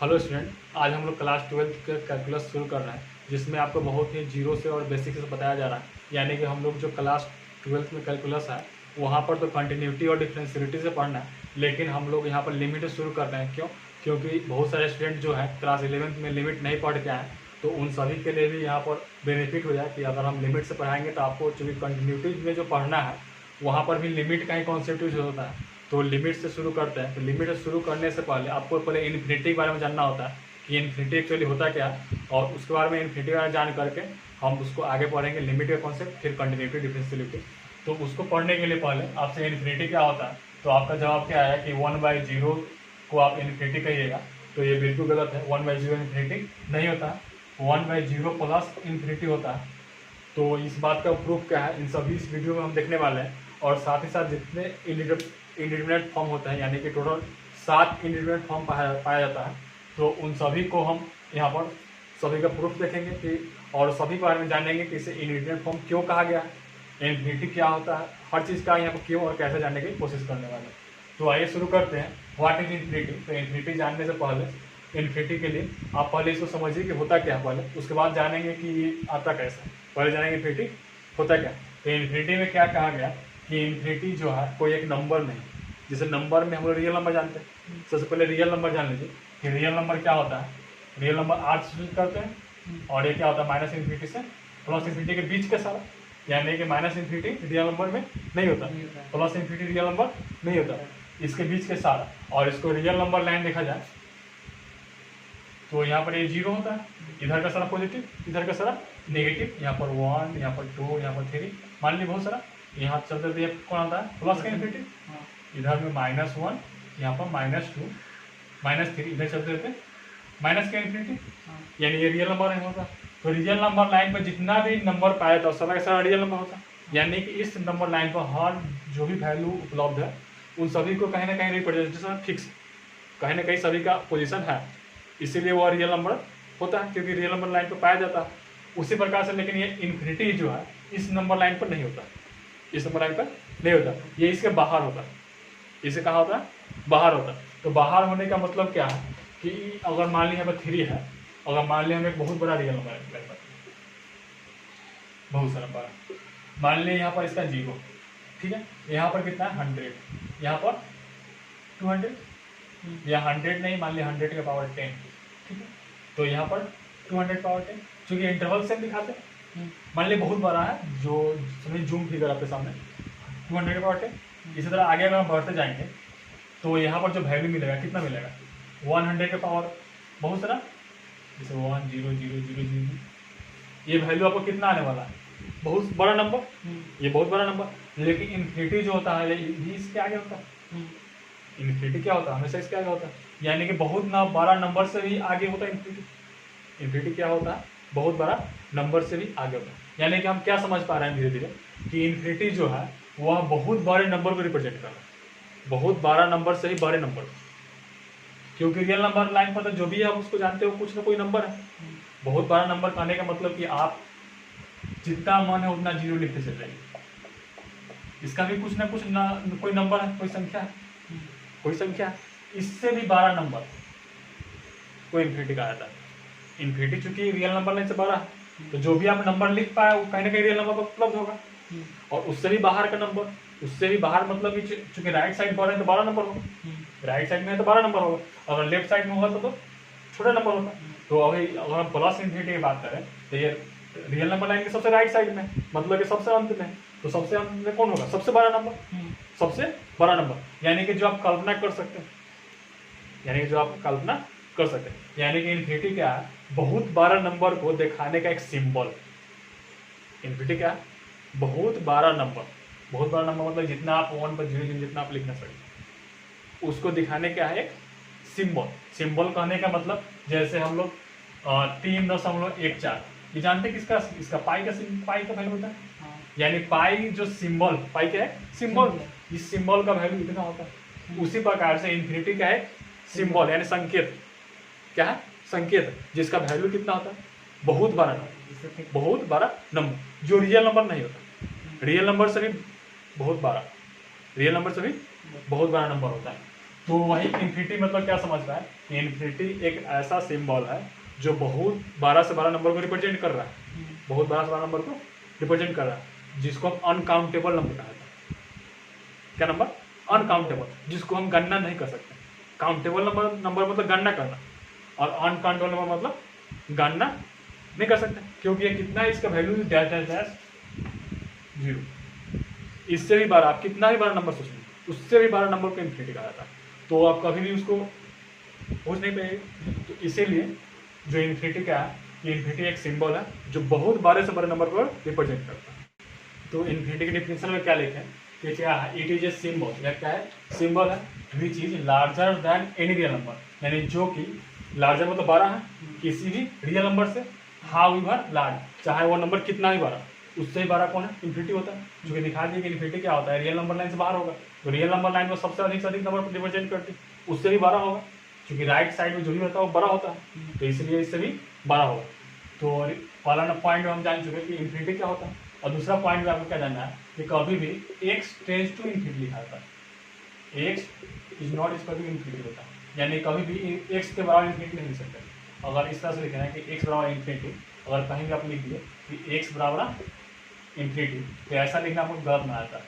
Hello student, आज हम लोग क्लास 12th का कैलकुलस शुरू कर रहे हैं, जिसमें आपको बहुत ही जीरो से और बेसिक से बताया जा रहा है। यानी कि हम लोग जो क्लास 12th में कैलकुलस है वहाँ पर तो कंटिन्यूटी और डिफरेंशियलिटी से पढ़ना है, लेकिन हम लोग यहाँ पर लिमिट शुरू कर रहे हैं। क्यों? क्योंकि बहुत सारे स्टूडेंट जो है क्लास 11th में लिमिट नहीं पढ़ के आए, तो उन सभी के लिए भी यहाँ पर बेनिफिट हो जाए कि अगर हम लिमिट से पढ़ाएंगे तो आपको चूँकि कंटिन्यूटी में जो पढ़ना है वहाँ पर भी लिमिट का ही कॉन्सेप्ट यूज होता है। तो लिमिट से शुरू करते हैं। तो लिमिट से शुरू करने से पहले आपको पहले इन्फिनिटी के बारे में जानना होता है कि इन्फिनिटी एक्चुअली होता क्या है, और उसके बारे में इन्फिनिटी के बारे में जान करके हम उसको आगे पढ़ेंगे, लिमिट का कॉन्सेप्ट, फिर कंटिन्यूटी, डिफरेंशियलिटी। तो उसको पढ़ने के लिए पहले आपसे इन्फिनिटी क्या होता है, तो आपका जवाब क्या है कि 1/0 को आप इन्फिनिटी कहिएगा। तो ये बिल्कुल गलत है, 1/0 इन्फिनिटी नहीं होता है, 1/0 प्लस इन्फिनिटी होता है। तो इस बात का प्रूफ क्या है, इन सभी इस वीडियो में हम देखने वाले हैं। और साथ ही साथ जितने इंडिटरमिनेट फॉर्म होता है, यानी कि टोटल 7 इंडिटरमिनेट फॉर्म पाया जाता है, तो उन सभी को हम यहाँ पर सभी का प्रूफ देखेंगे कि, और सभी के बारे में जानेंगे कि इसे इंडिटरमिनेट फॉर्म क्यों कहा गया है, इन्फिनिटी क्या होता है, हर चीज़ का यहाँ पर क्यों और कैसे जानने की कोशिश करने वाले हैं। तो आइए शुरू करते हैं। What is infinity? तो इन्फिनिटी जानने से पहले, इन्फिनिटी के लिए आप पहले इसको समझिए कि होता क्या है पहले, उसके बाद जानेंगे कि ये आता कैसे। पहले जानेंगे इन्फिनिटी होता क्या। तो इन्फिनिटी में क्या कहा गया कि इन्फिनिटी जो है कोई एक नंबर नहीं, जैसे नंबर में हम लोग रियल नंबर जानते हैं। सबसे पहले रियल नंबर जान लीजिए कि रियल नंबर क्या होता है। रियल नंबर 8 से करते हैं, और ये क्या होता है माइनस इन्फिनिटी से प्लस इन्फिनिटी के बीच का सारा, यानी कि माइनस इन्फिनिटी रियल नंबर में नहीं होता, प्लस इन्फिनिटी रियल नंबर नहीं होता, इसके बीच के सारा। और इसको रियल नंबर लाइन देखा जाए तो यहाँ पर ये 0 होता है, इधर का सारा पॉजिटिव, इधर का सारा नेगेटिव, यहाँ पर 1, यहाँ पर 2, यहाँ पर 3, मान लीजिए बहुत सारा। यहाँ चलते थे कौन आता है प्लस का इन्फिनिटी, इधर में -1, यहाँ पर -2, -3, इधर चलते थे माइनस का इन्फिनिटी, यानी ये रियल नंबर नहीं होता। तो रियल नंबर लाइन पर जितना भी नंबर पाया था सारा का सारा रियल नंबर होता, यानी कि इस नंबर लाइन पर हर जो भी वैल्यू उपलब्ध है उन सभी को कहीं ना कहीं रिप्रेजेंटेशन फिक्स, कहीं ना कहीं सभी का पोजीशन है, इसीलिए वो रियल नंबर होता है, क्योंकि रियल नंबर लाइन पर पाया जाता है। उसी प्रकार से लेकिन ये इन्फिनिटी जो है इस नंबर लाइन पर नहीं होता, इस नंबर लाइन पर नहीं होता, ये इसके बाहर होता है। इसे कहाँ होता है? बाहर होता है। तो बाहर होने का मतलब क्या है कि अगर मान ली यहाँ पर 3 है, अगर मान ली हमें एक बहुत बड़ा रियल नंबर है, बहुत सारा बड़ा, मान ली यहाँ पर इसका 0, ठीक है, यहाँ पर कितना है 100, यहाँ पर 200, या 100 नहीं, मान लिया 100 का पावर 10, ठीक है, तो यहाँ पर 200 पावर 10, चूँकि इंटरवल से दिखाते हैं, मान लीजिए बहुत बड़ा है, जो समझिए जूम फिगर आपके सामने 200 का पावर 10। इसी तरह आगे अगर हम बढ़ते जाएंगे तो यहाँ पर जो वैल्यू मिलेगा कितना मिलेगा, 100 का पावर बहुत सारा, जैसे 1 0 0 0 0, ये वैल्यू आपको कितना आने वाला है, बहुत बड़ा नंबर, ये बहुत बड़ा नंबर। लेकिन इन्फिनिटी जो होता है ये इसके आगे होता है, इन्फिनिटी क्या होता है हमेशा इसके आगे होता है, यानी कि बहुत ना बड़ा नंबर से भी आगे होता है इन्फिनिटी। इन्फिनिटी क्या होता है, बहुत बड़ा नंबर से भी आगे होता है। यानी कि हम क्या समझ पा रहे हैं धीरे धीरे कि इन्फिनिटी जो है वह बहुत बड़े नंबर को रिप्रेजेंट कर रहा है, बहुत बड़ा नंबर से ही बड़े नंबर, क्योंकि रियल नंबर लाइन पर तो जो भी है आप उसको जानते हो कुछ ना कोई नंबर है। बहुत बड़ा नंबर कहने का मतलब कि आप जितना मन है उतना 0 लिखते चल जाइए, इसका भी कुछ ना कुछ कोई नंबर है, कोई संख्या है, कोई संख्या, इससे भी बड़ा नंबर को इन्फिनिटी कहा जाता है। इन्फिनिटी चूंकि रियल नंबर लाइन से बड़ा है, तो जो भी आप नंबर लिख पाए वो कहीं ना कहीं रियल नंबर पर उपलब्ध होगा। और उससे भी बाहर का नंबर, उससे भी बाहर मतलब कि चूंकि राइट साइड बड़ा है तो बड़ा नंबर होगा, राइट साइड में है तो बड़ा नंबर होगा, अगर लेफ्ट साइड में होगा तो छोटा नंबर होगा। तो अभी अगर हम प्लस इन्फिनिटी की बात करें तो ये रियल नंबर लाइन के सबसे राइट साइड में, मतलब कि सबसे अंत में, तो सबसे अंत में कौन होगा, सबसे बड़ा नंबर, सबसे बड़ा नंबर, यानी कि जो आप कल्पना कर सकते हैं, यानी कि जो आप कल्पना कर सकते हैं, यानी कि इन्फिनिटी क्या है, बहुत बड़ा नंबर को दिखाने का एक सिंबल। इन्फिनिटी क्या है, बहुत बड़ा नंबर, बहुत बड़ा नंबर मतलब जितना आप 1 पर 0 जितना आप लिख ना सकें उसको दिखाने का है एक सिंबल। सिंबल कहने का मतलब जैसे हम लोग 3.14, ये जानते हैं किसका, इसका पाई का वैल्यू होता है, यानी पाई जो सिंबल, पाई क्या है, सिंबल, इस सिंबल का वैल्यू इतना होता है। उसी प्रकार से इन्फिनिटी का है सिंबल, यानी संकेत, क्या है, संकेत, जिसका वैल्यू कितना होता है, बहुत बड़ा नंबर, बहुत बड़ा नंबर, जो रियल नंबर नहीं होता, रियल नंबर से भी बहुत बड़ा, रियल नंबर से भी बहुत बड़ा नंबर होता है। तो वही इन्फिनिटी मतलब क्या समझ रहा है कि इन्फिनिटी एक ऐसा सिंबल है जो बहुत 12 से 12 नंबर को रिप्रेजेंट कर रहा है, बहुत 12 से 12 नंबर को रिप्रेजेंट कर रहा है, जिसको हम अनकाउंटेबल नंबर कहा था। क्या नंबर? अनकाउंटेबल, जिसको हम गणना नहीं कर सकते। काउंटेबल नंबर मतलब गणना करना, और अनकाउंटेबल नंबर मतलब गणना नहीं कर सकते, क्योंकि ये कितना है, इसका वैल्यू डैश डैश डैश 0। इससे भी 12, आप कितना भी 12 नंबर सोचेंगे, उससे भी 12 नंबर को इन्फिनिटी कहा जाता है, तो आप कभी भी उसको पूछ नहीं पाएंगे। तो इसीलिए जो इन्फिनिटी क्या है, ये इन्फिनिटी एक सिंबल है जो बहुत 12 से 12 नंबर को रिप्रेजेंट करता है। तो इन्फिनिटी के डिफिनेशन में क्या लिखे हैं कि क्या है, इट इज ए सिंबल, या क्या है, सिंबल है which is larger than any real number, यानी जो कि लार्जर मतलब 12 है, किसी भी रियल नंबर से हाउ एवर लार्ज, चाहे वो नंबर कितना भी बड़ा, उससे ही 12 कौन है, इन्फिनिटी होता है। जो कि दिखा दिया कि इन्फिनिटी क्या होता है, रियल नंबर लाइन से बाहर होगा, तो रियल नंबर लाइन में सबसे अधिक से अधिक नंबर रिप्रेजेंट करती है, उससे भी 12 होगा, क्योंकि राइट साइड में जो भी होता है वो बड़ा होता है, तो इसलिए इससे भी 12 होगा। तो पहला पॉइंट में हम जान चुके कि इन्फिनिटी क्या होता है, और दूसरा पॉइंट में आपको क्या जानना है कि कभी भी x टेंड्स टू इन्फिनिटी लिखा जाता है, x is not equal to infinity होता है, यानी कभी भी x के बराबर इन्फिनिटी नहीं लिख सकते। अगर इस तरह से लिखना है कि x बराबर इन्फिनिटी, अगर कहीं भी आप लिख दिए कि x बराबर इन्फिनिटी, तो ऐसा लिखना आपको गलत माना जाता है।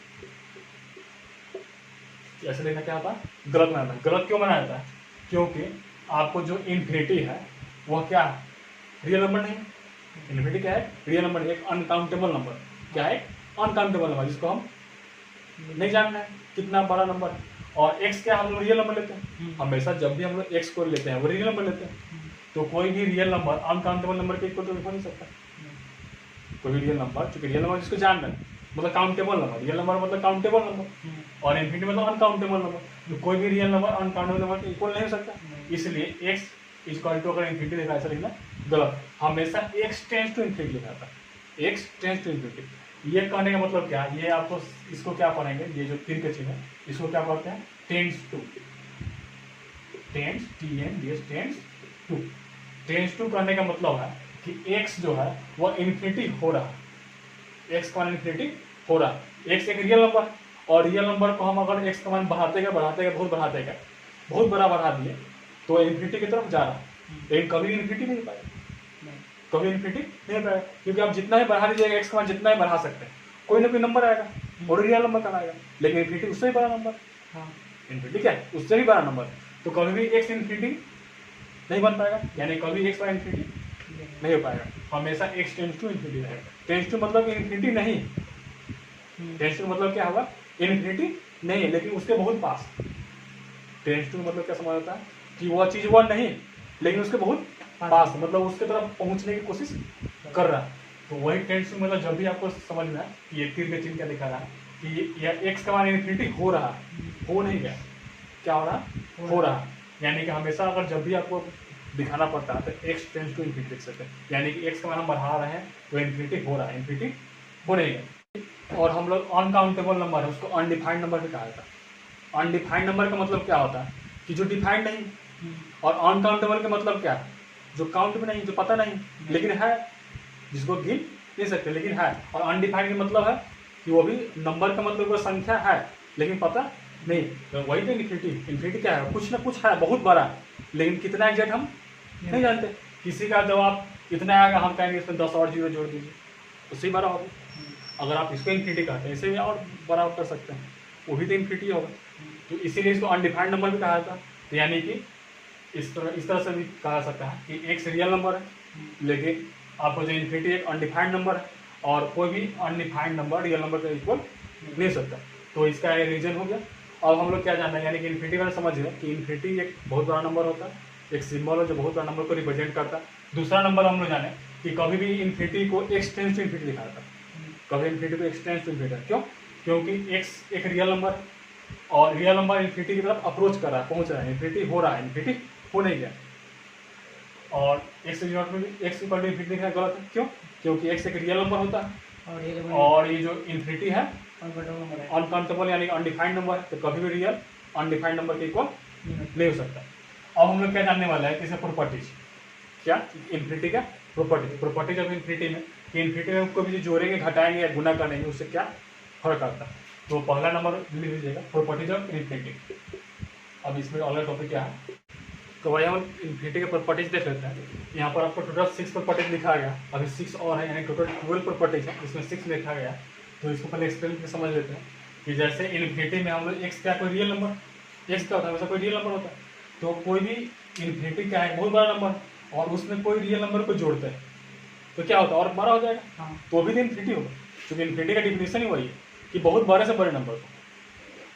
ऐसा लिखना क्या होता है, गलत माना जाता है। गलत क्यों माना जाता है? क्योंकि आपको जो इन्फिनिटी है वह क्या है, रियल नंबर नहीं। इन्फिनिटी क्या है, रियल नंबर, एक अनकाउंटेबल नंबर। क्या है, अनकाउंटेबल नंबर, जिसको हम नहीं जानना है कितना बड़ा नंबर है। और x क्या हम लोग रियल नंबर लेते हैं, हमेशा जब भी हम लोग x को लेते हैं वो रियल नंबर लेते हैं। तो कोई भी रियल नंबर अनकाउंटेबल नंबर के इक्वल तो हो नहीं सकता। कोई भी रियल नंबर, चूंकि रियल नंबर जिसको जानना है मतलब काउंटेबल नंबर, रियल नंबर मतलब काउंटेबल नंबर, और इन्फिनिटी मतलब अनकाउंटेबल नंबर, तो कोई भी रियल नंबर अनकाउंटेबल नंबर के इक्वल नहीं हो सकता। इसलिए x इक्वल टू, अगर इन्फिनिटी लिखा ऐसा लिखना गलत, हमेशा x टेंड्स टू इन्फिनिटी लिखा था, x टेंड्स टू इन्फिनिटी। ये कहने का मतलब क्या है, ये आपको इसको क्या पढ़ेंगे, ये जो तीन के चिन्ह है इसको क्या पढ़ते हैं, tends to, tends TNDS tends to. Tends to करने का मतलब है कि x जो है वह इन्फिनिटी हो रहा है, x का मान इन्फिनिटी हो रहा है। x एक रियल नंबर, और रियल नंबर को हम अगर x का मान बढ़ाते गए बहुत बड़ा बढ़ा दिए तो इन्फिनिटी की तरफ जा रहा है, लेकिन कभी इन्फिनिटी नहीं पाएगा, कभी इन्फिनिटी नहीं पाएगा, क्योंकि आप जितना ही बढ़ा दीजिएगा x का मान, जितना ही बढ़ा सकते हैं, कोई ना कोई नंबर आएगा और रियल नंबर का आएगा, लेकिन इन्फिनिटी उससे भी बड़ा नंबर। हाँ, इन्फिनिटी क्या है, उससे भी बड़ा नंबर, तो कभी भी x इन्फिनिटी नहीं बन पाएगा, यानी कभी x का इन्फिनिटी नहीं हो पाएगा, हमेशा x टेंड्स टू इन्फिनिटी रहेगा। टेंड्स टू मतलब इन्फिनिटी नहीं, टेंड्स टू मतलब क्या होगा, इन्फिनिटी नहीं है लेकिन उसके बहुत पास। टेंड्स टू मतलब क्या समझ आता है कि वह चीज़ वह नहीं लेकिन उसके बहुत पास, मतलब उसके तरफ पहुंचने की कोशिश कर रहा है, तो वही टेंड्स टू मतलब जब भी आपको समझ में आए कि ये तीर का चिन्ह क्या दिखा रहा है कि यह x का मान इन्फिनिटी हो रहा है, हो नहीं गया, क्या हो रहा है, हो रहा है, यानी कि हमेशा अगर जब भी आपको दिखाना पड़ता है तो x टेंड्स टू इन्फिनिटी लिख सकते हैं, यानी कि x का मान हम बढ़ा रहे हैं तो इन्फिनिटी हो रहा है, इन्फिनिटी हो नहीं गया। और हम लोग अनकाउंटेबल नंबर है उसको अनडिफाइंड नंबर भी कहा जाता है। अनडिफाइंड नंबर का मतलब क्या होता है कि जो डिफाइंड नहीं, और अनकाउंटेबल का मतलब क्या है, जो काउंट भी नहीं, जो पता नहीं लेकिन है, जिसको गिन नहीं सकते लेकिन है। और अनडिफाइंड का मतलब है कि वो भी नंबर का मतलब वो संख्या है लेकिन पता नहीं, तो वही तो इन्फिनिटी। इन्फिनिटी क्या है, कुछ ना कुछ है बहुत बड़ा, लेकिन कितना एग्जैक्ट हम नहीं जानते। किसी का जवाब इतना आएगा, हम कहेंगे इसमें 10 और जीरो जोड़ दीजिए, उससे ही बड़ा होगा। अगर आप इसको इन्फिनिटी कहते हैं, इसे भी और बड़ा कर सकते हैं, वो भी तो इन्फिनिटी होगा, तो इसीलिए इसको अनडिफाइंड नंबर भी कहा जाता है। तो यानी कि इस तरह से भी कहा जा सकता है कि x रियल नंबर है, लेकिन आपको जो इन्फिनिटी एक अनडिफाइंड नंबर है, और कोई भी अनडिफाइंड नंबर रियल नंबर का इक्वल नहीं हो सकता। तो इसका ये रीजन हो गया। अब हम लोग क्या जानना है, यानी कि इन्फिनिटी मैंने समझ गया कि इन्फिनिटी एक बहुत बड़ा नंबर होता है, एक सिंबल है जो बहुत बड़ा नंबर को रिप्रेजेंट करता है। दूसरा नंबर हम लोग जाने कि कभी भी इन्फिनिटी को x टेंड्स टू इन्फिनिटी लिखा जाता है, कभी इन्फिनिटी को x टेंड्स टू इन्फिनिटी, क्यों, क्योंकि x एक रियल नंबर है और रियल नंबर इन्फिनिटी की तरफ अप्रोच कर रहा है, पहुंच रहा है, इन्फिनिटी हो रहा है, इन्फिनिटी हो नहीं गया। और x इक्वल टू इन्फिनिटी लिखना गलत है, क्यों, क्योंकि x एक रियल नंबर होता है और ये जो इन्फिनिटी है अनकाउंटेबल यानी अनडिफाइंड नंबर है, तो कभी भी रियल अनडिफाइंड नंबर के इक्वल नहीं हो सकता। अब हम लोग क्या जानने वाला है, किसे प्रॉपर्टीज, क्या इन्फिनिटी का प्रॉपर्टीज ऑफ इन्फिनिटी में, कि इन्फिनिटी में कोई भी जोड़ेंगे, घटाएंगे या गुना करेंगे उससे क्या फर्क आता है। तो पहला नंबर लिख लीजिएगा, प्रॉपर्टीज ऑफ इन्फिनिटी। अब इसमें अगला टॉपिक क्या है, तो भाई हम इन्फिनिटी के प्रॉपर्टीज देख लेते हैं। यहाँ पर आपको टोटल 6 प्रॉपर्टीज लिखा गया, अभी 6 और है, यानी टोटल 12 प्रॉपर्टीज है, इसमें 6 लिखा गया। तो इसको पहले एक्सप्लेन करके समझ लेते हैं कि जैसे इन्फिनिटी में हम लोग एक्स क्या कोई रियल नंबर, एक्स क्या होता है, वैसा कोई रियल नंबर होता है। तो कोई भी इन्फिनिटी क्या है, बहुत बड़ा नंबर और उसमें कोई रियल नंबर को जोड़ते हैं तो क्या होता है, और बड़ा हो जाएगा। हाँ, तो अभी तो इन्फिनिटी होगा, क्योंकि इन्फिनिटी का डिफिनेशन ही वही है कि बहुत बड़े से बड़े नंबर को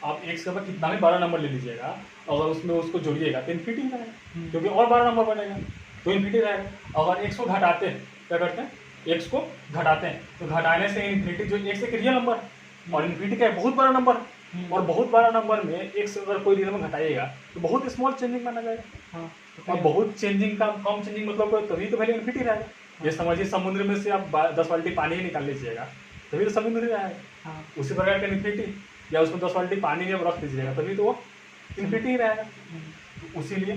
आप एक्स के ऊपर कितना भी बड़ा नंबर ले लीजिएगा, अगर उसमें उसको जोड़िएगा तो इन्फिनिटी रहेगा, क्योंकि और बड़ा नंबर बनेगा तो इन्फिनिटी रहेगा। अगर एक्स को घटाते हैं, क्या करते हैं, एक्स को घटाते हैं, तो घटाने से इन्फिनिटी, जो एक्स एक रियल नंबर और इन्फिनिटी का बहुत बड़ा नंबर, और बहुत बड़ा नंबर में एक्स अगर कोई रियल नंबर घटाइएगा तो बहुत स्मॉल चेंजिंग माना जाएगा। हाँ, और बहुत चेंजिंग का कम चेंजिंग मतलब तभी तो वैल्यू इन्फिनिटी रहेगा। ये समझिए समुद्र में से आप 10 बाल्टी पानी ही निकाल लीजिएगा तभी तो समुद्र रहेगा। हाँ, उसी प्रकार का इन्फिनिटी, या उसमें 10 बाल्टी पानी जब रख दीजिएगा तभी तो वो इन्फिनिटी ही रहेगा। उसीलिए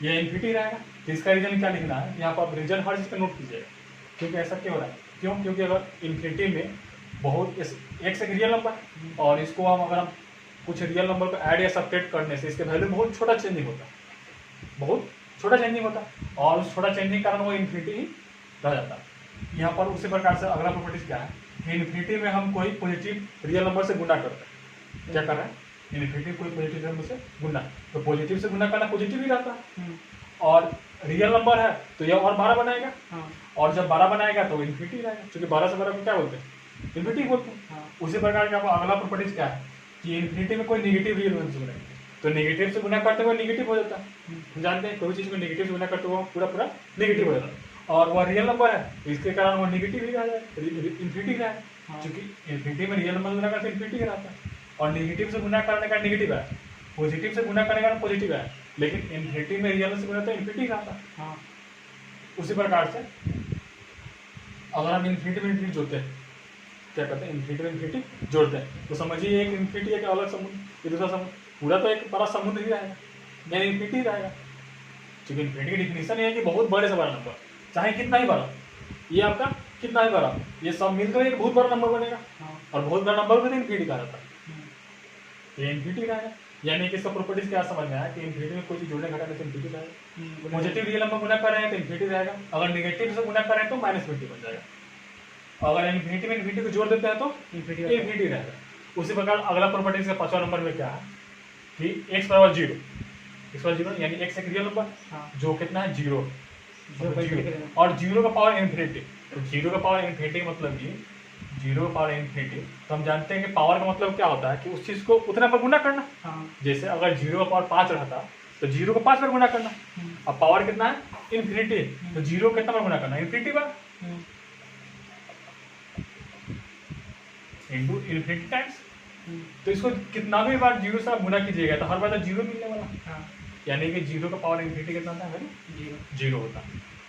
ये इन्फिनिटी रहेगा। तो इसका रीजन क्या लिखना है, यहाँ पर आप रीजन हर चीज़ पर नोट कीजिएगा, क्योंकि ऐसा क्यों हो रहा है, क्योंकि अगर इन्फिनिटी में बहुत एक्स एक रियल नंबर और इसको अगर हम कुछ रियल नंबर को ऐड या सब्ट्रैक्ट करने से इसके वैल्यू बहुत छोटा चेंजिंग होता है, बहुत छोटा चेंजिंग होता है, और उस छोटा चेंजिंग के कारण वो इन्फिनिटी ही रह जाता है। यहाँ पर उसी प्रकार से अगला प्रॉपर्टीज क्या है कि इन्फिनिटी में हम कोई पॉजिटिव रियल नंबर से गुणा करते हैं। क्या कर रहे हैं, इन्फिनिटी कोई पॉजिटिव नंबर से गुणा, तो पॉजिटिव से गुणा करना पॉजिटिव ही रहता है, और रियल नंबर है तो यह और 12 बनाएगा। और जब 12 बनाएगा तो इन्फिनिटी रहेगा, क्योंकि 12 से 12 को क्या बोलते हैं, इन्फिनिटी बोलते हैं। उसी प्रकार का अगला प्रॉपर्टीज क्या है कि इन्फिनिटी में कोई नेगेटिव रियल नंबर से गुणा, तो नेगेटिव से गुणा करते हुए नेगेटिव हो जाता है। हम जानते हैं कोई चीज़ को नेगेटिव से गुणा करते हुए पूरा पूरा नेगेटिव हो जाता है, और वह रियल नंबर है तो इसके कारण वो नेगेटिव ही रह जाए, इन्फिनिटी है। क्योंकि इन्फिनिटी में रियल नंबर गुणा करते इन्फिनिटी रहता है, और नेगेटिव से गुणा करने का नेगेटिव है, पॉजिटिव से गुणा करने का पॉजिटिव है, लेकिन इन्फिनिटी में रियल से गुणा तो इन्फिनिटी रहता है। हाँ, उसी प्रकार से अगर हम इन्फिनिटी में इन्फिनिटी जोड़ते हैं, क्या करते हैं, इन्फिनिटी में इन्फिनिटी जोड़ते हैं, तो समझिए एक इन्फिनिटी एक अलग समुद्र, ये दूसरा समुद्र, पूरा तो एक बड़ा समुद्र ही रहेगा, यानी इन्फिनिटी रहेगा। क्योंकि इन्फिनिटी की डिफिनेशन है कि बहुत बड़े से बड़ा नंबर, चाहे कितना ही बड़ा, ये आपका कितना ही बड़ा, ये सब मिलकर एक बहुत बड़ा नंबर बनेगा। और बहुत बड़ा नंबर को तो इन्फिनिटी कहा जाता है, तो ये इन्फिनिटी रहेगा। यानी कि इसका प्रॉपर्टीज क्या समझ में आया कि इन्फिनिटी में कोई चीज जोड़ने घटाने तो इन्फिनिटी रहेगा। पॉजिटिव रियल नंबर गुणा कर रहे हैं तो इन्फिनिटी रहेगा, अगर नेगेटिव से गुणा कर रहे हैं तो माइनस इन्फिनिटी बन जाएगा, अगर इन्फिनिटी में इन्फिनिटी को जोड़ देते हैं तो इन्फिनिटी रहेगा। उसी प्रकार अगला प्रॉपर्टीज का 5वां नंबर में क्या है कि x बराबर 0, x बराबर 0 यानी x एक रियल नंबर जो कितना है 0, और 0 का पावर इन्फिनिटी, तो 0 का पावर इन्फिनिटी मतलब कि 0 का पावर इन्फिनिटी, तो हम जानते हैं कि पावर का मतलब क्या होता है कि उस चीज़ को उतना पर गुना करना। जैसे अगर 0 का पावर 5 रहता तो 0 को 5 बार गुना करना, अब पावर कितना है इन्फिनिटी, तो 0 कितना बार गुना करना, इन्फिनिटी बार, इंटू इन्फिनिटी टाइम्स। तो इसको कितना भी बार 0 से आप गुना कीजिएगा तो हर बार तो 0 मिलने वाला, यानी कि 0 का पावर इन्फिनिटी कितना होता है, 0 होता।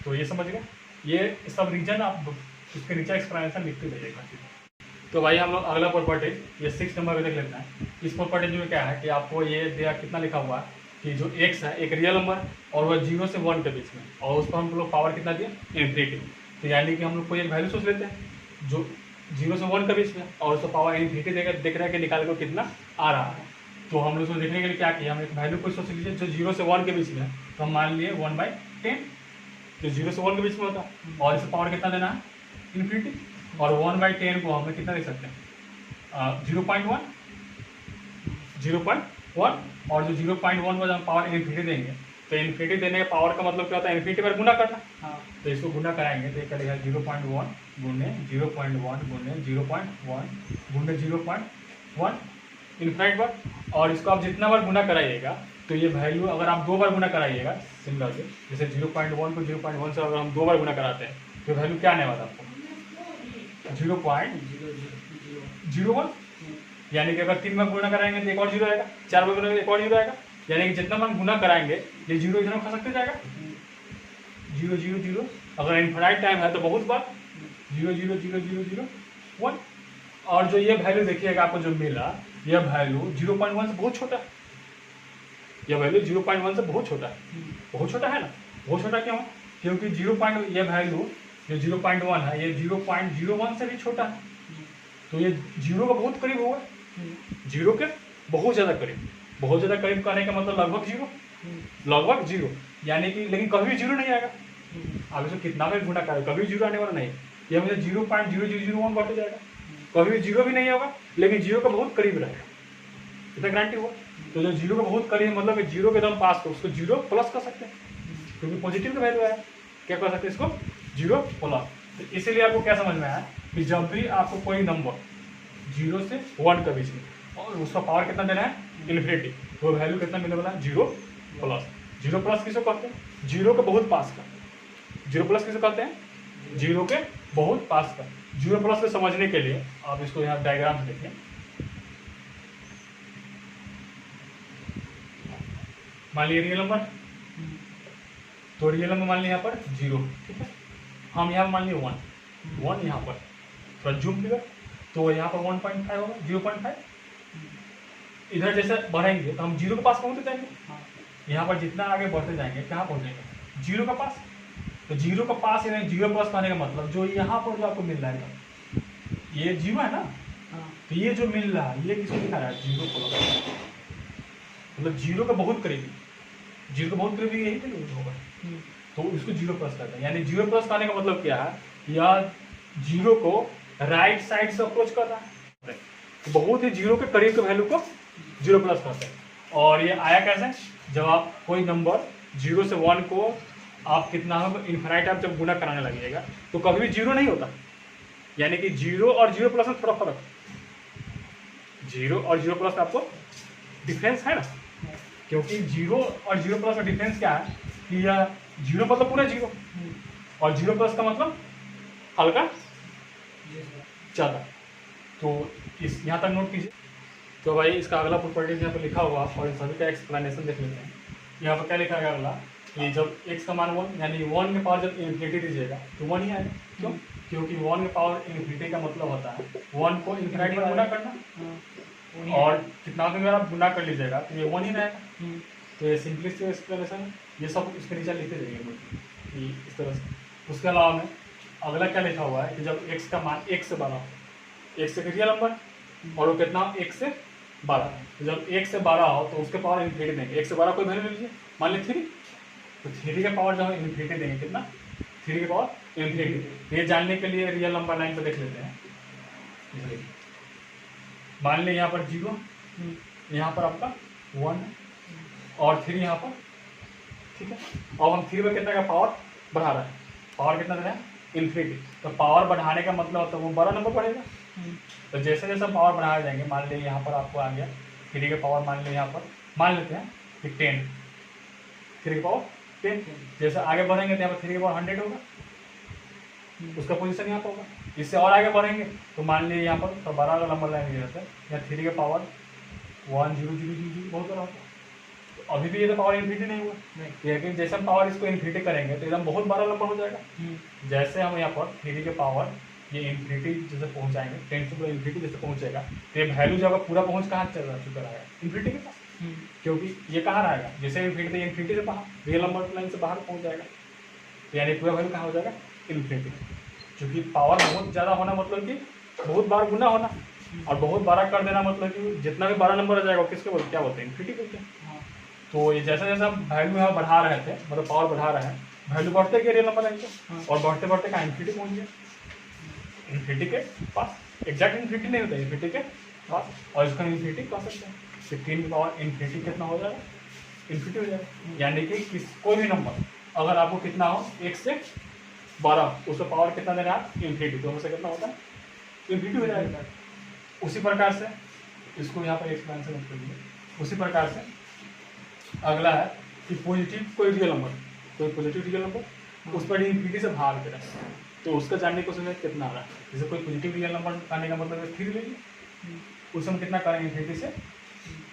तो ये समझ गए, ये सब रीजन आप उसके नीचे एक्सप्लेनेशन लिखते जाइएगा। तो भाई हम लोग अगला प्रॉपर्टी ये 6 नंबर में देख लेते हैं। इस प्रॉपर्टी में क्या है कि आपको ये दिया कितना लिखा हुआ है कि जो x है एक रियल नंबर और वह 0 से 1 के बीच में, और उसको हम लोग पावर कितना दिए इन्फिनिटी। तो यानी कि हम लोग कोई एक वैल्यू सोच लेते हैं जो 0 से 1 के बीच में, और उसको पावर इन्फिनिटी देख रहे हैं कि निकाल को कितना आ रहा है। तो हम लोग उसको देखने के लिए क्या किया, हम एक वैल्यू को सोच लीजिए जो 0 से 1 के बीच में है, तो हम मान लिए 1/10 जो 0 से 1 के बीच में होता है, और इसे पावर कितना देना है इन्फिनिटी, और 1/10 को हमें कितना दे सकते हैं 0.1, और जो 0.1 में हम पावर इन्फिनिटी देंगे तो इन्फिनिटी देने के पावर का मतलब क्या होता है इन्फिनिटी पर गुना करना। तो इसको गुना कराएंगे तो करेगा 0.1 गुने 0.1 गुने 0.1 गुने 0.1 इन्फिनिट बार, और इसको आप जितना बार गुना कराइएगा तो ये वैल्यू अगर आप 2 बार गुना कराइएगा सिमिलर से, जैसे 0.1 को 0.1 से अगर हम 2 बार गुना कराते हैं तो वैल्यू क्या आने वाला आपको 0.01, यानी कि अगर 3 बार गुना कराएंगे तो एक और 0 आएगा, 4 बार गुना एक और 0 आएगा, यानी कि जितना बार गुना कराएंगे ये 0 इधर खा सकते जाएगा 0 0 0, अगर इनफाइनाइट टाइम है तो बहुत बार 0 0 0 0 0 1, और जो ये वैल्यू देखिएगा आपको जो मिला यह वैल्यू 0.1 से बहुत छोटा है, यह वैल्यू 0.1 से बहुत छोटा है, बहुत छोटा है ना, बहुत छोटा क्यों, क्योंकि 0. ये वैल्यू जो 0.1 है ये 0.01 से भी छोटा है, तो ये 0 का बहुत करीब होगा, 0 के बहुत ज़्यादा करीब, बहुत ज़्यादा करीब कहने का मतलब लगभग जीरो, लगभग जीरो, यानी कि लेकिन कभी भी जीरो नहीं आएगा। आप इसको कितना भी गुना करें कभी जीरो आने वाला नहीं, ये मुझे 0.0001 बढ़ते जाएगा, कभी भी जीरो भी नहीं होगा, लेकिन जीरो का बहुत करीब रहेगा, इतना गारंटी हुआ। तो जो जीरो का बहुत करीब मतलब जीरो के एकदम पास को उसको जीरो प्लस कर सकते हैं, क्योंकि पॉजिटिव का वैल्यू है, क्या कर सकते हैं इसको जीरो प्लस। तो इसीलिए आपको क्या समझ में आया कि जब भी आपको कोई नंबर 0 से 1 के बीच में और उसका पावर कितना देना है इन्फिनिटी, तो वैल्यू कितना मिलने वाला है 0 प्लस। 0 प्लस किसको कहते हैं, जीरो के बहुत पास का। 0 प्लस किसको कहते हैं, जीरो के बहुत पास का। 0 प्लस को समझने के लिए आप इसको यहाँ डायग्राम से देखिए। मान लीजिए रियल नंबर, तो रियल नंबर मान लिया यहाँ पर 0, ठीक है। हम यहाँ मान लिए 1 यहाँ पर थोड़ा जूम फिगर, तो यहाँ पर 1.5 होगा, 0.5। इधर जैसे बढ़ेंगे तो हम 0 के पास पहुँचते जाएंगे। यहाँ पर जितना आगे बढ़ते जाएंगे कहाँ पहुँचेंगे 0 के पास। तो 0 के पास यानी 0 प्लस कहने का मतलब जो यहाँ पर जो आपको मिल रहा है ये 0 है ना, तो ये जो मिल रहा है ये किसको दिखा रहा है 0 प्लस, मतलब 0 का बहुत करीबी, 0 का बहुत करीबी यही तो होगा, तो इसको 0 प्लस कहते हैं। यानी 0 प्लस कहने का मतलब क्या है, यह 0 को राइट साइड से अप्रोच कर रहा है, तो बहुत ही 0 के करीब के वैल्यू को 0 प्लस कहते हैं। और ये आया कैसे, जब आप कोई नंबर 0 से 1 को आप कितना होगा इन्फिनाइट आप जब गुना कराने लगिएगा तो कभी भी 0 नहीं होता, यानी कि 0 और 0 प्लस में थोड़ा फर्क, 0 और 0 प्लस आपको डिफरेंस है ना, क्योंकि 0 और 0 प्लस का डिफरेंस क्या है कि यह 0 मतलब पूरा 0 और 0 प्लस का मतलब हल्का ज़्यादा। तो इस यहाँ तक नोट कीजिए। तो भाई इसका अगला प्रॉपर्टीज यहाँ पर लिखा हुआ और इन सभी का एक्सप्लेनेशन देख लेते हैं। यहाँ पर क्या लिखा है अगला कि जब x का मान 1 यानी 1 के पावर जब इन्फिनिटी दीजिएगा तो 1 ही आएगा, क्यों, क्योंकि 1 के पावर इन्फिनिटी का मतलब होता है 1 को इन्फिनिटी में गुना करना, और कितना भी अगर आप गुना कर लीजिएगा तो ये 1 ही रहेगा। तो ये सिंपलिस्ट एक्सप्लेनेशन, ये सब इसके नीचे लिखते जाइए इस तरह से। उसके अलावा में अगला क्या लिखा हुआ है कि जब x का मान 1 से 12, x से रियल नंबर और वो कितना 1 से 12, तो जब 1 से 12 हो तो उसके पावर इन्फिनिटी देंगे। 1 से 12 कोई वैल्यू ले लीजिए, मान लीजिए 3, तो 3 के पावर जो है इन्फिनिटी देंगे, कितना 3 के पावर इन्फिनिटी। ये जानने के लिए रियल नंबर लाइन पर देख लेते हैं। मान लीजिए यहाँ पर 0, यहाँ पर आपका 1 और 3 यहाँ पर, ठीक है। अब हम 3 में कितना का पावर बढ़ा रहे हैं, पावर कितना दे रहे हैं इन्फिनिटी, तो पावर बढ़ाने का मतलब होता है वो बड़ा नंबर बढ़ेगा। तो जैसे जैसे पावर बढ़ाए जाएंगे, मान लीजिए यहाँ पर आपको आ गया 3 के पावर, मान लीजिए यहाँ पर मान लेते हैं कि 10, 3 के पावर 10, जैसे आगे बढ़ेंगे तो यहाँ पर 3 के पावर 100 होगा, उसका पोजीशन यहाँ पर होगा। इससे और आगे बढ़ेंगे तो मान लीजिए यहाँ पर तो 12 का नंबर लाइन रहता है, यहाँ 3 के पावर 1000 बहुत बड़ा होता है। तो अभी भी ये तो पावर इन्फिनिटी नहीं हुआ, लेकिन जैसे हम पावर इसको इन्फिनिटी करेंगे तो एकदम बहुत बड़ा नंबर हो जाएगा। जैसे हम यहाँ पर 3 के पावर ये इन्फिनिटी जैसे पहुँचाएंगे, 10 से पूरा इन्फिनिटी जैसे पहुँचेगा तो ये वैल्यू जब पूरा पहुँच कहाँ चल रहा चुका रहेगा इन्फिनिटी के पास, क्योंकि ये कहाँ रहेगा जैसे इन्फिनिटी से बाहर रियल नंबर लाइन से बाहर पहुँच जाएगा, तो यानी पूरा वैल्यू कहाँ हो जाएगा इन्फिनिटी। क्योंकि पावर बहुत ज़्यादा होना मतलब कि बहुत बार गुना होना, और बहुत बार कर देना मतलब कि जितना भी बड़ा नंबर आ जाएगा किसके बोलते क्या बोलते हैं इन्फिनिटी बोलते हैं। तो ये जैसा जैसा वैल्यू यहाँ बढ़ा रहे थे, मतलब पावर बढ़ा रहे हैं, वैल्यू बढ़ते गए रियल नंबर लाइन से, और बढ़ते बढ़ते कहाँ इन्फिनिटी पहुँच गया, इन्फिनिटी के पास। एग्जैक्ट इन्फिनिटी नहीं होता, इन्फिनिटी के पास, और इसका इन्फिनिटी कह सकते हैं। 15 की पावर इन्फिनिटी कितना हो जाएगा इन्फिनिटी हो जाएगा। यानी कि कोई भी नंबर अगर आपको कितना हो 1 से 12 उसका पावर कितना देना है इन्फिनिटी, दोनों से कितना होता है इन्फिनिटी हो जाएगा। उसी प्रकार से इसको यहाँ पर एक्सप्लेनेशन कर दिए। उसी प्रकार से अगला है कि पॉजिटिव कोई रियल नंबर, कोई पॉजिटिव रियल नंबर उस पर इन्फिनिटी से बाहर करें, तो उसका जानने को समय कितना आ रहा है। जैसे कोई पॉजिटिव रियल नंबर आने का मतलब 3 लीजिए, उस समय कितना करेंगे इन्फिनिटी से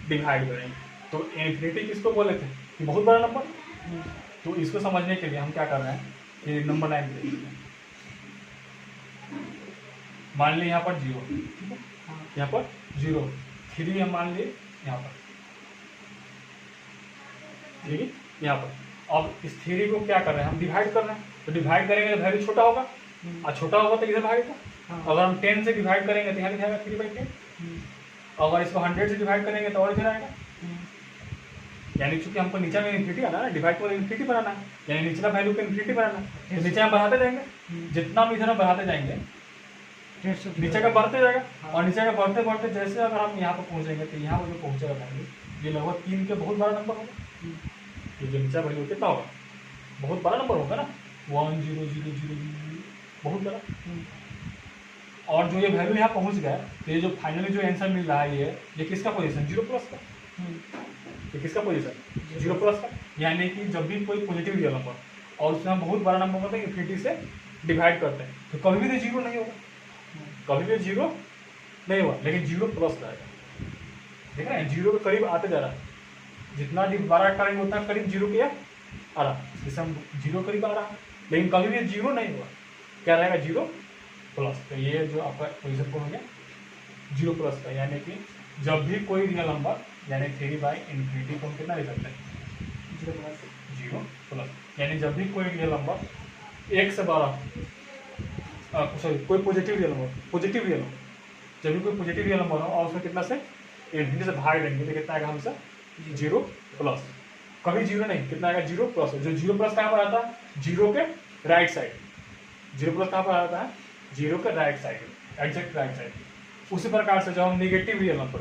डिवाइड करेंगे। तो इन्फिनिटी किसको बोले थे कि बहुत बड़ा नंबर, तो इसको समझने के लिए हम क्या कर रहे हैं कि नंबर लाइन पे मान लीजिए यहाँ पर 0, ठीक है, यहाँ पर 0, 3 हम मान लिए यहाँ पर, ठीक है, यहाँ पर। अब इस 3 को क्या कर रहे हैं हम डिवाइड कर रहे हैं, तो डिवाइड करेंगे तो वैल्यू छोटा होगा, और छोटा होगा तो इधर भागेगा। अगर हम 10 से डिवाइड करेंगे तो यहाँ लिखा 3/10, अगर इसको 100 से डिवाइड करेंगे तो और इधर आएगा, यानी चूंकि हमको नीचे में इन्फिनिटी आना है, डिवाइड को इन्फिनिटी बनाना है, यानी निचला वैल्यू को इन्फिनिटी बनाना है, तो नीचे हम बढ़ाते जाएंगे, जितना हम इधर बढ़ाते जाएंगे नीचे का बढ़ते जाएगा, और नीचे का बढ़ते बढ़ते जैसे अगर हम यहाँ पर पहुँचेंगे तो यहाँ पर जो पहुँचेगा वैल्यू ये लगभग 3 के बहुत बड़ा नंबर होगा। ये जो नीचा वैल्यू कितना होगा, बहुत बड़ा नंबर होगा ना, 1 0 0 0 0 बहुत बड़ा। और जो ये वैल्यू यहाँ पहुँच गया तो ये जो फाइनली जो आंसर मिल रहा है ये किसका पोजीशन, 0 प्लस का। ये किसका पोजीशन, 0 प्लस का। यानी कि जब भी कोई पॉजिटिव रियल नंबर और उसमें हम बहुत बड़ा नंबर होता है इन्फिनिटी से डिवाइड करते हैं तो कभी भी तो 0 नहीं होगा, कभी भी 0 नहीं हुआ, लेकिन 0 प्लस रहेगा। देख रहे हैं 0 के करीब आते जा रहा है, जितना बड़ा करेंगे उतना करीब 0 के आ रहा है, जैसे हम 0 करीब आ रहा है, लेकिन कभी भी 0 नहीं हुआ, क्या रहेगा 0 प्लस। तो ये जो आपका पोजिशन कौन हो गया 0 प्लस का। यानी कि जब भी कोई रियल नंबर यानी 3/∞ को हम कितना लिख सकते हैं 0 प्लस। यानी जब भी कोई रियल नंबर 1 से बड़ा, सॉरी कोई पॉजिटिव रियल नंबर, जब भी कोई पॉजिटिव रियल नंबर हो और उसमें कितना से इन्फिनिटी से भाग देंगे तो कितना आएगा हमसे 0 प्लस। कभी 0 नहीं, कितना आएगा 0 प्लस। जो 0 प्लस कहाँ पर आता है, 0 के राइट साइड। 0 प्लस कहाँ पर आता है, 0 के right side, exact right side. उसी प्रकार से जब हम नेगेटिव रियल नंबर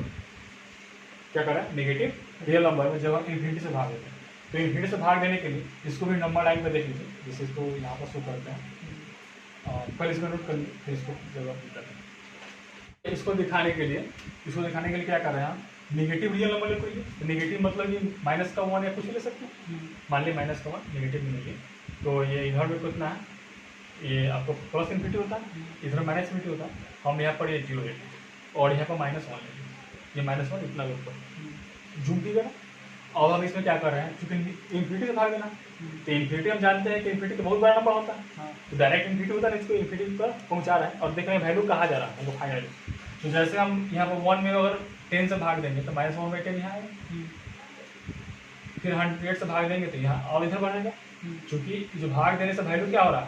क्या करें, नेगेटिव रियल नंबर में जब हम इन्फिनिटी से भाग देते हैं तो इन्फिनिटी से भाग देने के लिए इसको भी नंबर लाइन में देख लीजिए, जैसे इसको यहाँ पर शो करते हैं, पहले इसको नोट कर लीजिए, फिर इसको जगह करते हैं। इसको दिखाने के लिए क्या कर रहे हैं हम, नेगेटिव रियल नंबर ले कोई, तो नेगेटिव मतलब ये माइनस का 1 या कुछ ले सकते हैं, मान लिया माइनस का 1 नेगेटिव में नहीं, तो ये इधर में कितना है, ये आपको प्लस इन्फिनिटी होता है, इधर माइनस इन्फिनिटी होता है। हम यहाँ पर ये 0 ले लीजिए और यहाँ पर -1 ले लीजिए, ये -1 इतना ऊपर जूम कीजिएगा। और हम इसमें क्या कर रहे हैं, क्योंकि इन्फिनिटी से भाग देना, तो इन्फिनिटी हम जानते हैं कि इन्फिनिटी तो बहुत बड़ा नंबर होता है, तो डायरेक्ट इन्फिनिटी होता है, इसको इन्फिनिटी पर पहुँचा रहे हैं और देख रहे हैं वैल्यू कहाँ जा रहा है हमको फाइनली। तो जैसे हम यहाँ पर 1 में अगर 10 से भाग देंगे तो -1/10 यहाँ आएगा, फिर 100 से भाग देंगे तो यहाँ और इधर बढ़ेगा, क्योंकि जो भाग देने से वैल्यू क्या हो रहा है,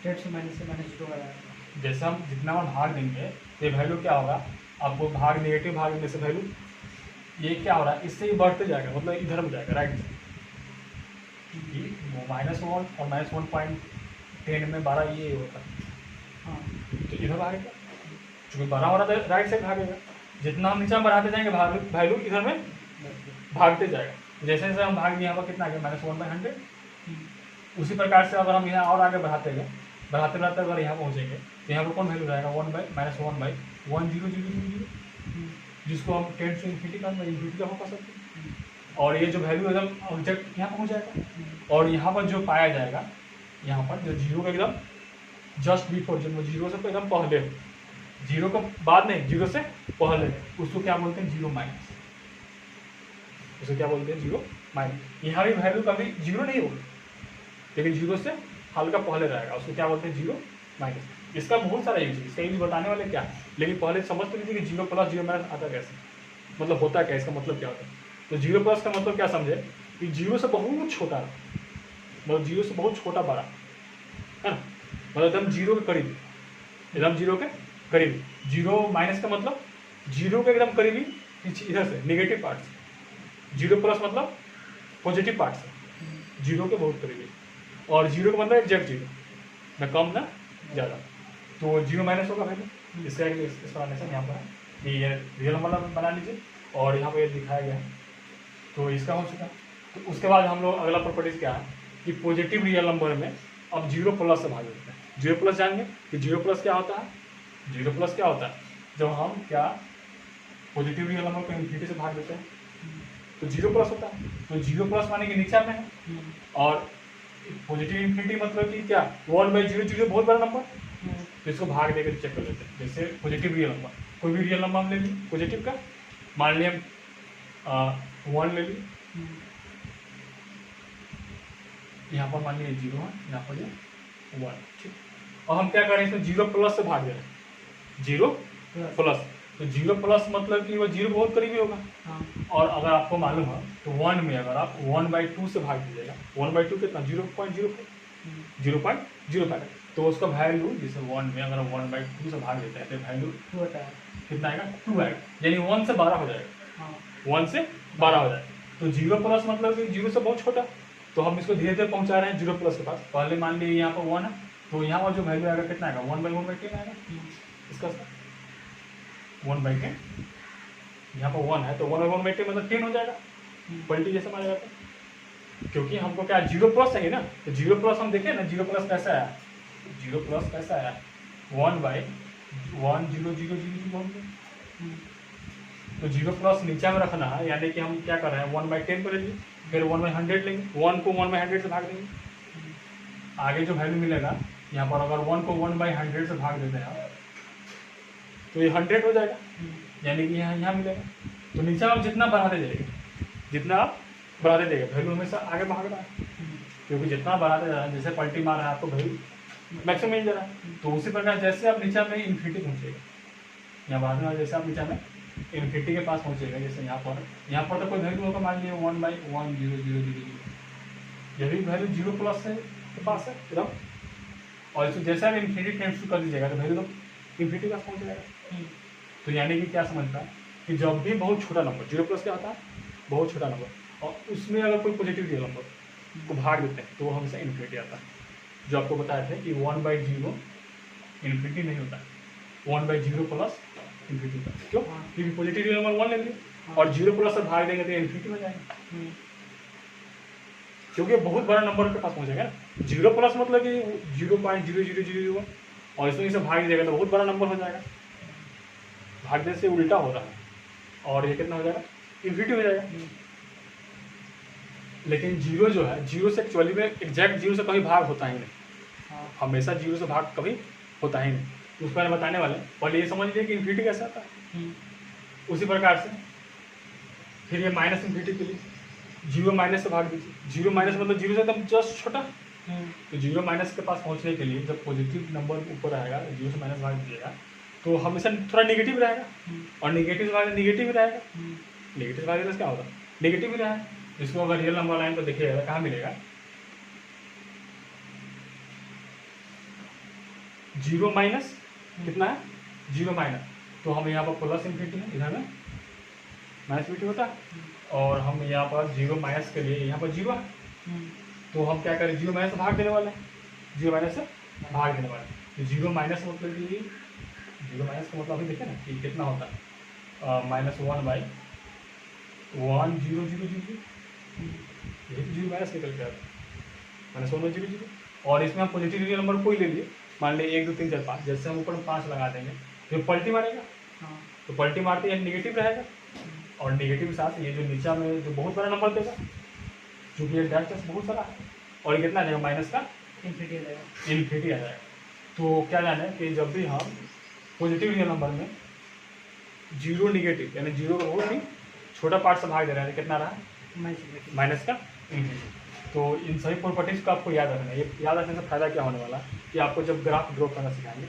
10 से -0 हो रहा है। जैसे हम जितना हम भाग देंगे तो वैल्यू क्या होगा, आपको भाग नेगेटिव भाग देने से वैल्यू ये क्या हो रहा है, इससे ही बढ़ते जाएगा, मतलब इधर में जाएगा राइट से, -1 और -1.10 में 12 ये होता है, हाँ तो इधर भागेगा, क्योंकि 12 हो रहा था राइट साइड भागेगा, जितना हम नीचे बढ़ाते जाएंगे वैल्यू इधर में भागते जाएगा। जैसे जैसे हम भाग यहाँ पर कितना आ गया -1/100, उसी प्रकार से अगर हम यहाँ और आगे बढ़ाते अगर यहाँ पहुँचेंगे तो यहाँ पर कौन वैल्यू रहेगा, 1/-1/1000, जिसको हम 10 से इन्फिनिटी का इन्फिनिटी का कर सकते हैं। और ये जो वैल्यू एकदम एग्जैक्ट यहाँ पहुँच जाएगा, और यहाँ पर जो पाया जाएगा, यहाँ पर जो 0 का एकदम जस्ट बिफोर, जब 0 से एकदम पहले, 0 को बाद नहीं, 0 से पहले, उसको क्या बोलते हैं 0 माइनस, उसे क्या बोलते हैं 0 माइनस। यहाँ भी वैल्यू कभी 0 नहीं होगी, लेकिन 0 से हल्का पहले रहेगा, उसको क्या बोलते हैं 0 माइनस। इसका बहुत सारा यूज है, इसका यूज बताने वाले क्या, लेकिन पहले समझ तो लीजिए कि 0 प्लस 0 माइनस आता कैसे, मतलब होता क्या, इसका मतलब क्या होता है। तो 0 प्लस का मतलब क्या समझे कि 0 से बहुत छोटा, मतलब 0 से बहुत छोटा बड़ा है ना, मतलब एकदम 0 के करीब, एकदम 0 के करीब। 0 माइनस का मतलब 0 के एकदम करीबी इधर से नेगेटिव पार्ट से, 0 प्लस मतलब पॉजिटिव पार्ट से, 0 के बहुत करीबी, और 0 का मतलब एग्जैक्ट 0, ना कम ना ज़्यादा। तो 0 माइनस होगा वैल्यू, इसका एक्सप्लेनेशन यहाँ पर है कि ये रियल नंबर बना लीजिए, और यहाँ पर ये दिखाया गया है, तो इसका हो चुका। तो उसके बाद हम लोग अगला प्रॉपर्टीज क्या है कि पॉजिटिव रियल नंबर में अब 0 प्लस से भाग देते हैं। 0 प्लस जानेंगे कि 0 प्लस क्या होता है, 0 प्लस क्या होता है, जब हम क्या पॉजिटिव रियल नंबर को इन्फिनिटी से भाग देते हैं तो 0 प्लस होता है। तो 0 प्लस माने कि नीचे में है, और पॉजिटिव इन्फिनिटी मतलब कि क्या 1/0 बहुत बड़ा नंबर, तो इसको भाग देकर चेक कर लेते हैं। जैसे पॉजिटिव रियल नंबर, कोई भी रियल नंबर हम ले लीजिए पॉजिटिव का, मान लिया 1 ले लीजिए, यहाँ पर मान लीजिए 0 है, यहाँ पर ये 1, ठीक। और हम क्या करें, इसमें 0 प्लस से भाग दे रहे हैं, 0 प्लस, तो 0 प्लस मतलब कि वो 0 बहुत करीबी होगा। और अगर आपको मालूम है तो 1 में अगर आप 1/2 से भाग दीजिएगा, 1/2 कितना 0.05, तो उसका वैल्यू जैसे 1 में अगर 1/2 से भाग देते हैं तो वैल्यू कितना आएगा 2 आएगा, यानी 1 से 12 हो जाएगा, 1 से 12 हो जाएगा। तो जीरो प्लस मतलब कि जीरो से बहुत छोटा, तो हम इसको धीरे धीरे पहुंचा रहे हैं जीरो प्लस के पास। पहले मान लीजिए यहाँ पर 1 है, तो यहाँ पर जो वैल्यू आएगा कितना आएगा, 1/10 आएगा इसका 1/10। यहाँ पर 1 है तो 1/10 मतलब 10 हो जाएगा, पलटी जैसे माना जाता है। क्योंकि हमको क्या जीरो प्लस चाहिए ना, तो जीरो प्लस हम देखें ना, जीरो प्लस कैसा आया, जीरो प्लस कैसा आया 1/1000 तो जीरो प्लस नीचे में रखना है, यानी कि हम क्या कर रहे हैं 1/10 को ले लीजिए, फिर 1/100 लेंगे, 1 को 1/100 से भाग देंगे, आगे जो वैल्यू मिलेगा यहाँ पर अगर 1 को 1/100 से भाग देते हैं तो ये 100 हो जाएगा, यानी कि यहाँ मिलेगा। तो नीचे आप जितना बढ़ाते जाइए, जितना आप बढ़ाते जाइए, वैल्यू हमेशा आगे भाग रहा है, क्योंकि जितना बढ़ाते जा रहा है, जैसे पलटी मार रहा है आपको वैल्यू मैक्सिमम मिल जा रहा है। तो उसी प्रकार जैसे आप नीचे में इन्फिनिटी पहुँचेगा, यहाँ भागने वाला जैसे आप नीचे में इन्फिनिटी के पास पहुँचेगा, जैसे यहाँ पर तो कोई वैल्यू होगा, मान लीजिए 1/1000, ये भी वैल्यू जीरो प्लस से के पास है एकदम, और इसको जैसे आप इन्फिनिटी टेंड्स टू कर दीजिएगा तो वैल्यू तो इन्फिनिटी के पास पहुँच जाएगा। तो यानी कि क्या समझता है कि जब भी बहुत छोटा नंबर, जीरो प्लस क्या होता है बहुत छोटा नंबर, और उसमें अगर कोई पॉजिटिव रियल नंबर को भाग देते हैं तो वो हमेशा इन्फिनिटी आता है। जो आपको बताया था कि 1/0 इन्फिनिटी नहीं होता है, 1/0 प्लस इन्फिनिटी होता है। क्यों? क्योंकि पॉजिटिव रियल नंबर 1 ले लिए और जीरो प्लस से भाग देंगे तो इन्फिनिटी में जाएंगे, क्योंकि बहुत बड़ा नंबर के पास पहुंचेगा ना। जीरो प्लस मतलब कि 0.0001 और इसमें इसे भाग देगा तो बहुत बड़ा नंबर हो जाएगा, भागने से उल्टा हो रहा है, और ये कितना हो जाएगा इन्फिनिटी हो जाएगा। लेकिन जीरो जो है, जीरो से एक्चुअली में एग्जैक्ट जीरो से कभी भाग होता ही नहीं, हमेशा जीरो से भाग कभी होता ही नहीं। उस पर बताने वाले पहले ये समझ लीजिए कि इन्फिनिटी कैसा आता है। उसी प्रकार से फिर ये माइनस इन्फिनिटी के लिए जीरो माइनस से भाग दीजिए, जीरो माइनस मतलब जीरो से एकदम जस्ट छोटा, तो जीरो माइनस के पास पहुंचने के लिए जब पॉजिटिव नंबर ऊपर आएगा, जीरो से माइनस भाग दीजिएगा तो हमेशा थोड़ा नेगेटिव रहेगा, और नेगेटिव भाग नेगेटिव ही रहेगा, नेगेटिव भाग क्या होगा नेगेटिव ही रहेगा। इसको अगर रियल नंबर लाइन को देखिएगा कहाँ मिलेगा, जीरो माइनस कितना है, जीरो माइनस, तो हम यहाँ पर प्लस इन्फिनिटी है, इधर में माइनस इन्फिनिटी होता है, और हम यहाँ पर जीरो माइनस के लिए यहाँ पर जीरो है, तो हम क्या करें जीरो माइनस से भाग देने वाले हैं, जीरो माइनस से भाग देने वाले हैं। तो जीरो माइनस मतलब कि जीरो माइनस का मतलब अभी देखें ना कि कितना होता है, -1/1000, ये जीरो माइनस निकल के आता है -1/00, और इसमें हम पॉजिटिव रियल नंबर कोई ले लिए, मान लीजिए 1 2 3 4 5, जैसे हम ऊपर में 5 लगा देंगे तो पलटी मारेगा, तो पलटी मारते ही नेगेटिव रहेगा, और नेगेटिव के साथ ये जो नीचा में जो बहुत बड़ा नंबर देगा, क्योंकि ये डैश बहुत सारा है, और ये कितना आ जाएगा माइनस का इन्फिनिटी आ जाएगा। तो क्या जाने कि जब भी हम पॉजिटिव रियल नंबर में जीरो नेगेटिव यानी जीरो का बहुत ही छोटा पार्ट से भाग दे रहा है, कितना रहा माइनस का इन्फिनिटी। तो इन सभी प्रॉपर्टीज़ को आपको याद रखना है। ये याद रखने से फायदा क्या होने वाला है कि आपको जब ग्राफ ड्रॉ करना सिखाएंगे,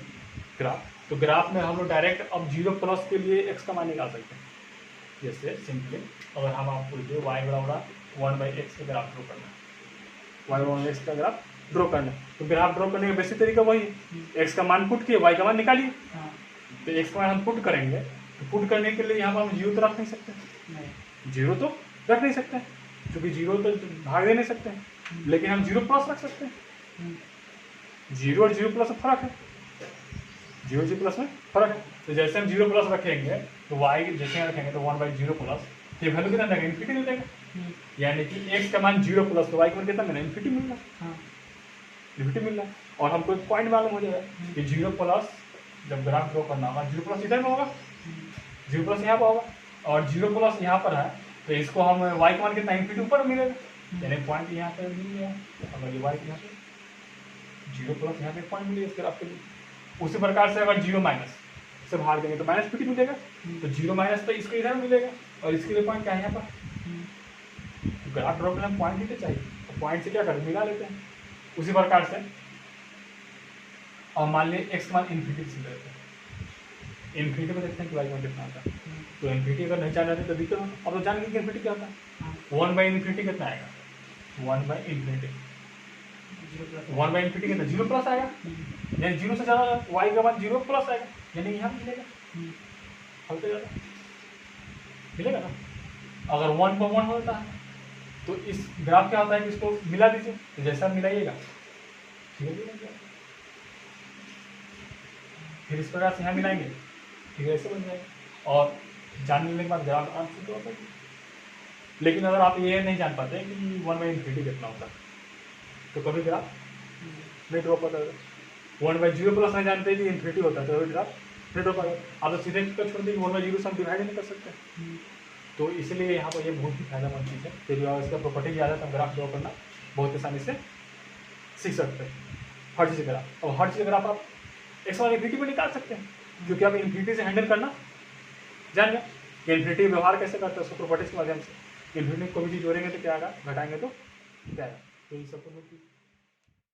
तो ग्राफ में हम लोग डायरेक्ट अब जीरो प्लस के लिए एक्स का मान निकाल सकते हैं। जैसे सिंपली अगर हम आपको जो y बराबर 1/x का ग्राफ ड्रॉ करना है, y/x का ग्राफ ड्रॉ करना है, तो ग्राफ ड्रॉ करने का बेसिक तरीका वही है, x का मान पुट किए, y का मान निकालिए। तो x का मान हम पुट करेंगे, तो पुट करने के लिए यहाँ पर हम जीरो तो रख नहीं सकते, जीरो तो रख नहीं सकते क्योंकि जीरो तो भाग दे नहीं सकते हैं, लेकिन हम जीरो प्लस रख सकते हैं। जीरो और जीरो प्लस में फर्क है, जीरो जीरो प्लस में फर्क है। तो जैसे हम जीरो प्लस रखेंगे तो y जैसे रखेंगे तो 1/0 प्लस, ये वैल्यू कितना देगा इन्फिनिटी मिल जाएगा, यानी कि x का मान 0 प्लस तो y का मान कितना मिला इन्फिनिटी मिल रहा है, इन्फिनिटी मिल रहा है। और हमको एक पॉइंट मालूम हो जाएगा कि 0 प्लस जब ग्राफ ड्रॉ करना होगा, 0 प्लस इधर में होगा, 0 प्लस यहाँ पर होगा, और 0 प्लस यहाँ पर है, तो इसको हम y का मान कितना इन्फिनिटी ऊपर मिलेगा, यानी पॉइंट यहाँ पे मिल गया। अगर ये y यहाँ पे 0 प्लस यहाँ पे पॉइंट मिलेगा इस ग्राफ के लिए। उसी प्रकार से अगर 0 माइनस से भाग देंगे तो माइनस इन्फिनिटी मिलेगा, तो 0 माइनस तो इसके इधर मिलेगा, और इसके लिए पॉइंट क्या है यहाँ पर, ग्राफ ड्रॉ करने में पॉइंट ही तो चाहिए, तो पॉइंट से क्या करें मिला लेते हैं। उसी प्रकार से और मान लीजिए x का मान इन्फिनिटी से लेते हैं, इन्फिनिटी में देखते हैं कि y का मान कितना आता है। तो इन्फिनिटी अगर नहीं जान जाते तो दिक्कत होता, अब तो जान गए कि इन्फिनिटी क्या होता है, 1/इन्फिनिटी कितना आएगा, 1/इन्फिनिटी 1/इन्फिनिटी कितना 0 प्लस आएगा, यानी 0 से ज़्यादा y का मान 0 प्लस आएगा, यानी यहाँ मिलेगा, हल्के ज़्यादा मिलेगा ना। अगर 1/1 होता है तो इस ग्राफ क्या होता है कि इसको मिला दीजिए, तो जैसा मिलाइएगा ठीक है, फिर इस प्रकार से यहाँ मिलाएंगे ठीक है, ऐसे बन जाएगा। और जान लेने के बाद ग्राफ आंसर ड्रॉ करिए। लेकिन अगर आप ये नहीं जान पाते कि 1/∞ कितना होता है तो कभी ग्राफ नहीं ड्रॉ पाता है। 1/0 नहीं जानते कि इन्फिनिटी होता है तो कभी ग्राफ नहीं ड्रॉ पाता। आप तो सीधे इसका छोड़ देंगे, 1/0 से हम डिवाइड नहीं कर सकते। तो इसलिए यहाँ पर ये बहुत ही फायदेमंद चीज़ है। फिर और इसका प्रॉपर्टी याद है तो ग्राफ ड्रॉ करना बहुत आसानी से सीख सकते हैं हर चीज़ ग्राफ। और हर चीज़ ग्राफ आप x1 में निकाल सकते हैं, क्योंकि आप इन्फिनिटी से हैंडल करना जान गए कि इन्फिनिटी व्यवहार कैसे करते हैं उसको प्रॉपर्टीज के माध्यम से। इन्फिनिटी को भी चीज़ जोड़ेंगे तो क्या आएगा, घटाएंगे तो क्या आएगा। तो ये सब